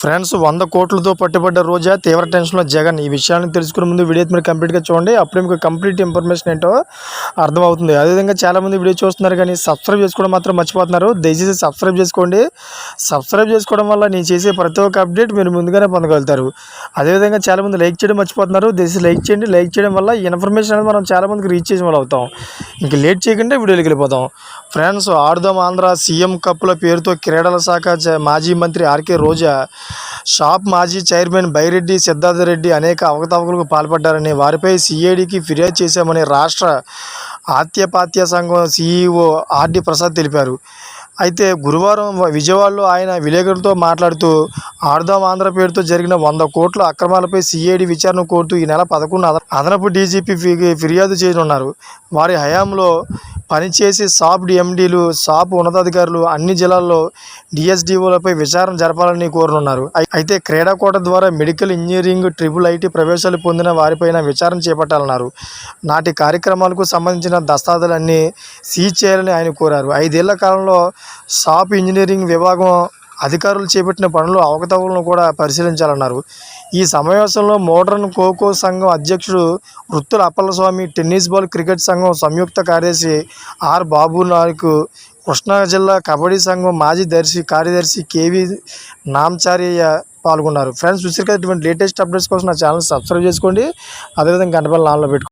Friends 100 కోట్లతో పట్టుబడ్డ రోజా తీవ్ర టెన్షన్లో జగన్. ఈ విషయాన్ని తెలుసుకునే ముందు వీడియో మీరు కంప్లీట్గా చూడండి. అప్పుడే మీకు కంప్లీట్ ఇన్ఫర్మేషన్ ఏంటో అర్థమవుతుంది. అదేవిధంగా చాలామంది వీడియో చూస్తున్నారు కానీ సబ్స్క్రైబ్ చేసుకోవడం మాత్రం మర్చిపోతున్నారు. దయచేసి సబ్స్క్రైబ్ చేసుకోండి. సబ్స్క్రైబ్ చేసుకోవడం వల్ల నేను చేసే ప్రతి ఒక్క అప్డేట్ మీరు ముందుగానే పొందగలుగుతారు. అదేవిధంగా చాలామంది లైక్ చేయడం మర్చిపోతున్నారు. దయచేసి లైక్ చేయండి. లైక్ చేయడం వల్ల ఈ ఇన్ఫర్మేషన్ అనేది మనం చాలామందికి రీచ్ చేసిన వాళ్ళు అవుతాం. ఇంక లేట్ చేయకుండా వీడియోకి వెళ్ళిపోతాం. ఫ్రెండ్స్, ఆడుదాం ఆంధ్ర సీఎం కప్పుల పేరుతో క్రీడల శాఖ మాజీ మంత్రి ఆర్కే రోజా షాప్ మాజీ చైర్మన్ బైరెడ్డి సిద్ధార్థరెడ్డి అనేక అవకతవకలకు పాల్పడ్డారని, వారిపై సిఐడికి ఫిర్యాదు చేశామని రాష్ట్ర ఆత్యపాత్య సంఘం సీఈఓ ఆర్డి ప్రసాద్ తెలిపారు. అయితే గురువారం విజయవాడలో ఆయన విలేకరులతో మాట్లాడుతూ, ఆడుదాం ఆంధ్ర పేరుతో జరిగిన 100 కోట్ల అక్రమాలపై సిఐడి విచారణ కోరుతూ ఈ నెల 11 అదనపు డీజీపీ ఫిర్యాదు చేయనున్నారు. వారి హయాంలో పనిచేసి సాప్ ఎండీలు, సాప్ ఉన్నతాధికారులు అన్ని జిల్లాల్లో డిఎస్డిఓలపై విచారణ జరపాలని కోరనున్నారు. అయితే క్రీడా కోట ద్వారా మెడికల్, ఇంజనీరింగ్, ట్రిపుల్ ఐటీ ప్రవేశాలు పొందిన వారిపైన విచారణ చేపట్టాలన్నారు. నాటి కార్యక్రమాలకు సంబంధించిన దస్తావేజులన్నీ సీజ్ చేయాలని ఆయన కోరారు. 5 ఏళ్ల కాలంలో సాప్ ఇంజనీరింగ్ విభాగం అధికారులు చేపట్టిన పనులు అవకతవకలను కూడా పరిశీలించాలన్నారు. ఈ సమావేశంలో మోడర్న్ ఖోఖో సంఘం అధ్యక్షుడు వృత్తుల అప్పలస్వామి, టెన్నిస్ బాల్ క్రికెట్ సంఘం సంయుక్త కార్యదర్శి ఆర్ బాబు నాయక్, కృష్ణా జిల్లా కబడ్డీ సంఘం మాజీ కార్యదర్శి కేవీ నామచార్య పాల్గొన్నారు. ఫ్రెండ్స్, చూసారు కదా, ఇటువంటి లేటెస్ట్ అప్డేట్స్ కోసం నా ఛానల్ సబ్స్క్రైబ్ చేసుకోండి. అదేవిధంగా గంట బెల్ ఆన్లో పెట్టుకోండి.